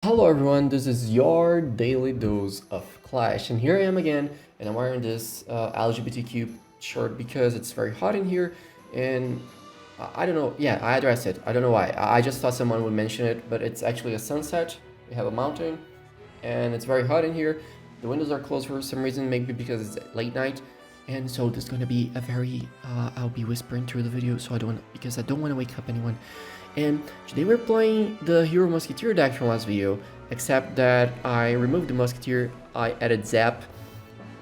Hello everyone, this is your daily dose of Clash, and here I am again, and I'm wearing this LGBTQ shirt because it's very hot in here, and I don't know, yeah, I addressed it, I don't know why, I just thought someone would mention it, but it's actually a sunset, we have a mountain, and it's very hot in here, the windows are closed for some reason, maybe because it's late night, and so there's gonna be a very, I'll be whispering through the video, because I don't want to wake up anyone. And today we're playing the Hero Musketeer deck from last video, except that I removed the Musketeer, I added Zap,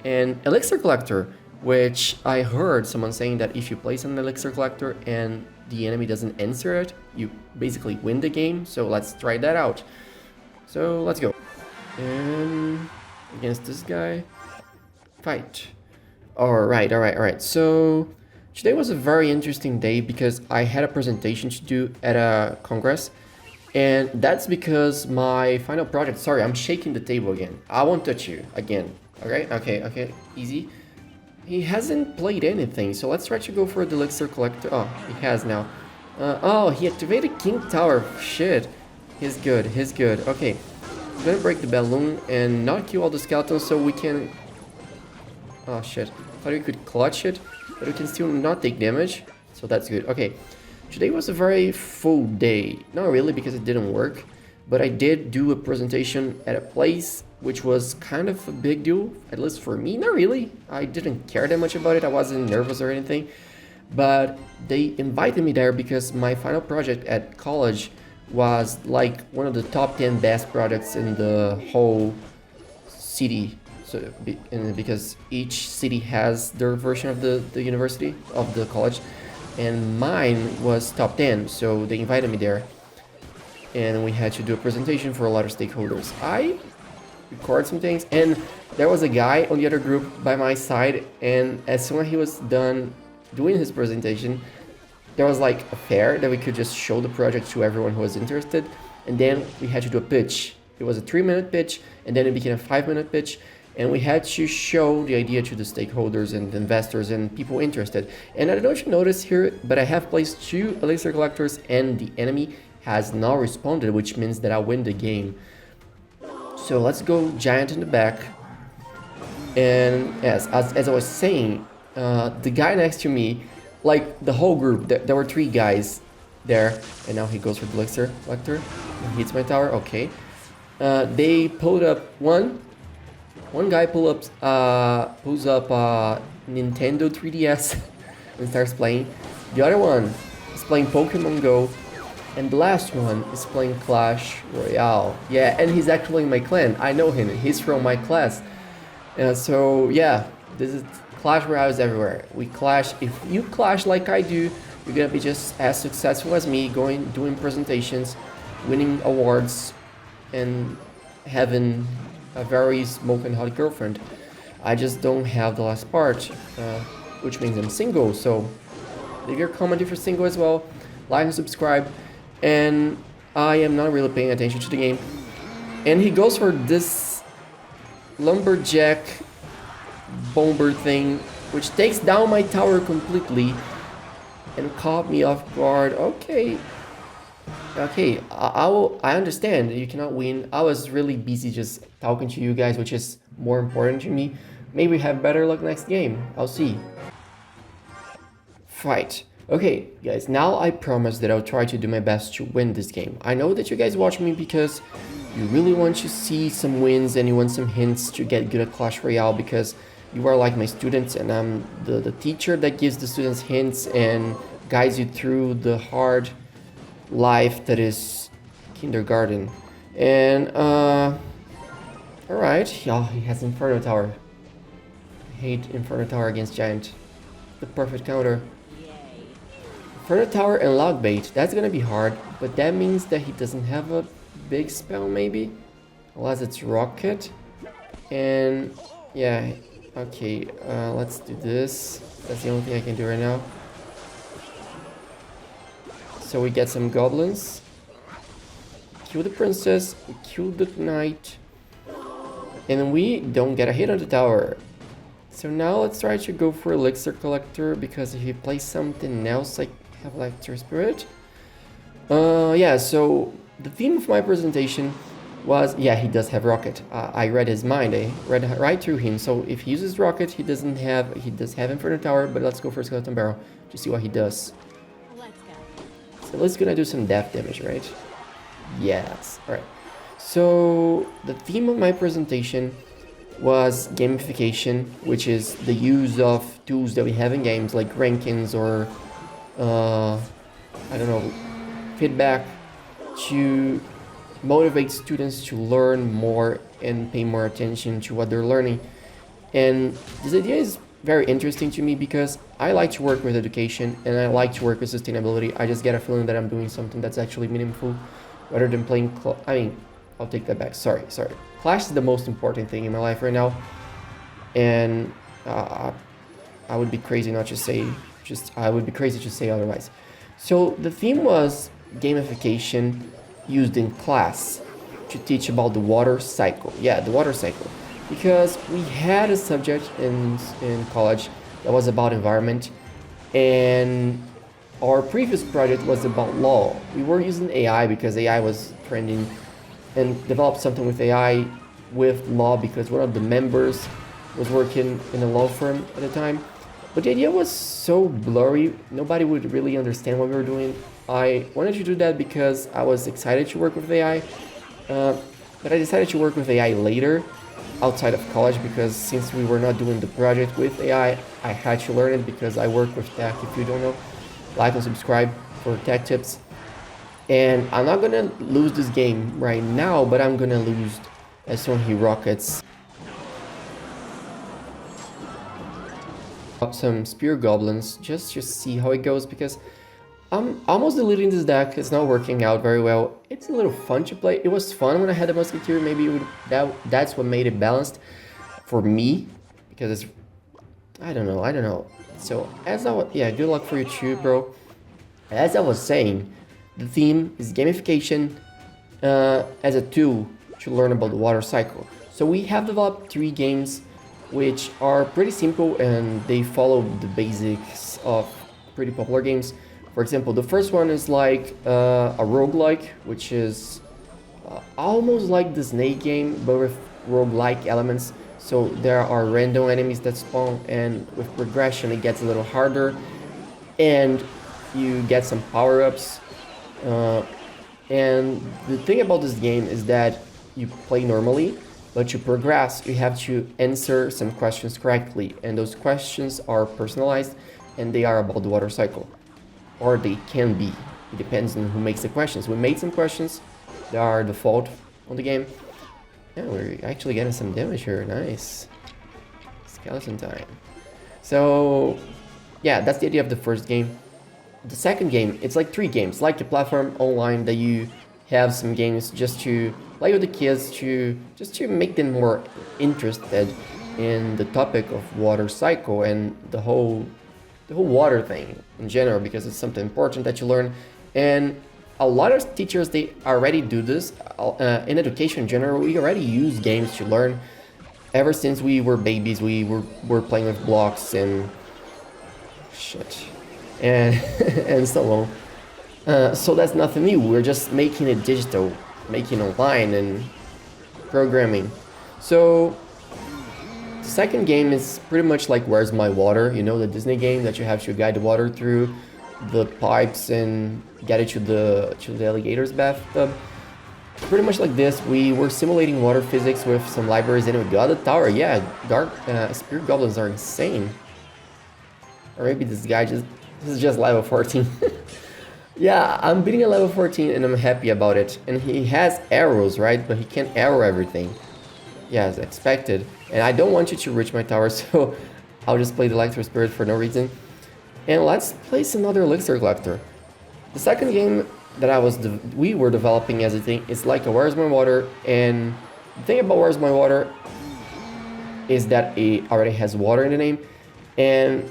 and Elixir Collector, which I heard someone saying that if you place an Elixir Collector and the enemy doesn't answer it, you basically win the game, so let's try that out. So let's go. And against this guy, fight. Alright, so today was a very interesting day because I had a presentation to do at a congress, and that's because my final project, sorry, I'm shaking the table again. I won't touch you again. Okay, easy. He hasn't played anything, so let's try to go for the Elixir Collector. Oh, he has now. Oh, he activated King Tower. Shit. He's good. Okay, I'm gonna break the balloon and not kill all the skeletons so we can... Oh shit, thought we could clutch it, but we can still not take damage, so that's good. Okay, today was a very full day. Not really because it didn't work, but I did do a presentation at a place which was kind of a big deal, at least for me. Not really, I didn't care that much about it, I wasn't nervous or anything, but they invited me there because my final project at college was like one of the top 10 best projects in the whole city. So, because each city has their version of the university, of the college, and mine was top 10, so they invited me there, and we had to do a presentation for a lot of stakeholders. I recorded some things, and there was a guy on the other group by my side, and as soon as he was done doing his presentation, there was like a fair that we could just show the project to everyone who was interested, and then we had to do a pitch. It was a 3-minute pitch, and then it became a 5-minute pitch, and we had to show the idea to the stakeholders and the investors and people interested. And I don't know if you noticed here, but I have placed 2 Elixir Collectors and the enemy has not responded, which means that I win the game. So let's go Giant in the back. And yes, as I was saying, the guy next to me, like the whole group, there were 3 guys there, and now he goes for the Elixir Collector. He hits my tower, okay. They pulled up one guy pulls up Nintendo 3DS and starts playing. The other one is playing Pokemon Go, and the last one is playing Clash Royale. Yeah, and he's actually in my clan. I know him. He's from my class. So yeah, this is Clash Royale is everywhere. We clash. If you clash like I do, you're gonna be just as successful as me, doing presentations, winning awards, and having a very smoking hot girlfriend. I just don't have the last part, which means I'm single, so leave your comment if you're single as well, like and subscribe, and I am not really paying attention to the game. And he goes for this lumberjack bomber thing, which takes down my tower completely and caught me off guard. Okay, I understand you cannot win. I was really busy just talking to you guys, which is more important to me. Maybe have better luck next game. I'll see. Fight. Okay, guys, now I promise that I'll try to do my best to win this game. I know that you guys watch me because you really want to see some wins and you want some hints to get good at Clash Royale because you are like my students and I'm the teacher that gives the students hints and guides you through the hard life that is kindergarten. And alright, yeah, he has Inferno Tower. I hate Inferno Tower against Giant. The perfect counter. Inferno Tower and Logbait, that's gonna be hard, but that means that he doesn't have a big spell maybe? Unless it's Rocket. And yeah, okay, let's do this. That's the only thing I can do right now. So we get some goblins, kill the princess, we kill the knight, and we don't get a hit on the tower. So now let's try to go for Elixir Collector, because if he plays something else, I have Electro Spirit. Yeah, so the theme of my presentation was, yeah, he does have rocket. I read his mind. I read right through him. So if he uses rocket, he does have Inferno Tower, but let's go for Skeleton Barrel to see what he does. So let's gonna do some death damage, right? Yes. All right. So the theme of my presentation was gamification, which is the use of tools that we have in games like rankings or I don't know, feedback to motivate students to learn more and pay more attention to what they're learning. And this idea is very interesting to me because I like to work with education and I like to work with sustainability. I just get a feeling that I'm doing something that's actually meaningful rather than playing. I'll take that back. Sorry. Clash is the most important thing in my life right now, and I would be crazy not to say. I would be crazy to say otherwise. So the theme was gamification used in class to teach about the water cycle. Yeah, the water cycle. Because we had a subject in college that was about environment, and our previous project was about law. We were using AI because AI was trending, and developed something with AI with law because one of the members was working in a law firm at the time. But the idea was so blurry, nobody would really understand what we were doing. I wanted to do that because I was excited to work with AI, but I decided to work with AI later, outside of college, because since we were not doing the project with AI, I had to learn it because I work with tech. If you don't know, like and subscribe for tech tips. And I'm not gonna lose this game right now, but I'm gonna lose as soon as he rockets. Up some spear goblins just to see how it goes because I'm almost deleting this deck. It's not working out very well. It's a little fun to play. It was fun when I had the musketeer. Maybe that's what made it balanced for me because it's I don't know. So yeah, good luck for you too, bro. As I was saying, the theme is gamification as a tool to learn about the water cycle. So we have developed 3 games which are pretty simple and they follow the basics of pretty popular games. For example, the first one is like a roguelike, which is almost like the Snake game, but with roguelike elements. So there are random enemies that spawn, and with progression it gets a little harder, and you get some power-ups. And the thing about this game is that you play normally, but to progress, you have to answer some questions correctly, and those questions are personalized, and they are about the water cycle. Or they can be. It depends on who makes the questions. We made some questions that are default on the game. Yeah, we're actually getting some damage here. Nice. Skeleton time. So, yeah, that's the idea of the first game. The second game, it's like 3 games, like the platform online that you have some games just to play with the kids, just to make them more interested in the topic of water cycle and the whole water thing in general, because it's something important that you learn. And a lot of teachers, they already do this. In education in general, we already use games to learn. Ever since we were babies, we were playing with blocks and shit and and so on. So that's nothing new. We're just making it digital, making online and programming. So the second game is pretty much like Where's My Water, you know, the Disney game that you have to guide the water through the pipes and get it to the alligator's bathtub. Pretty much like this, we were simulating water physics with some libraries and we got a tower. Yeah, dark spirit goblins are insane. Or maybe this is just level 14. Yeah, I'm beating a level 14 and I'm happy about it. And he has arrows, right? But he can't arrow everything. Yeah, as expected. And I don't want you to reach my tower, so I'll just play the Electro Spirit for no reason. And let's place another Elixir Collector. The second game that we were developing as a thing is like a Where's My Water, and the thing about Where's My Water is that it already has water in the name, and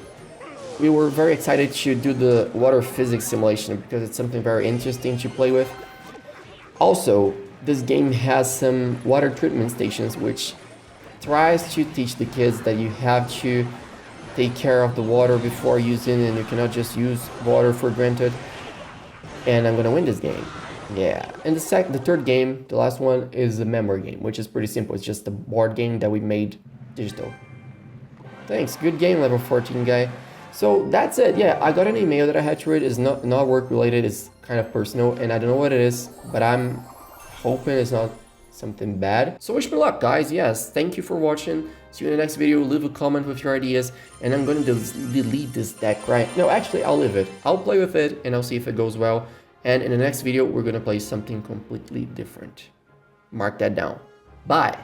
we were very excited to do the water physics simulation because it's something very interesting to play with. Also, this game has some water treatment stations, which tries to teach the kids that you have to take care of the water before using, and you cannot just use water for granted. And I'm gonna win this game. Yeah, and the third game, the last one, is a memory game, which is pretty simple. It's just a board game that we made digital. Thanks, good game, level 14 guy. So that's it. Yeah, I got an email that I had to read. It's not work related. It's kind of personal, and I don't know what it is, but I'm hoping it's not something bad. So wish me luck, guys. Yes, thank you for watching. See you in the next video. Leave a comment with your ideas, and I'm going to delete this deck, right? No, actually, I'll leave it. I'll play with it, and I'll see if it goes well. And in the next video, we're going to play something completely different. Mark that down. Bye.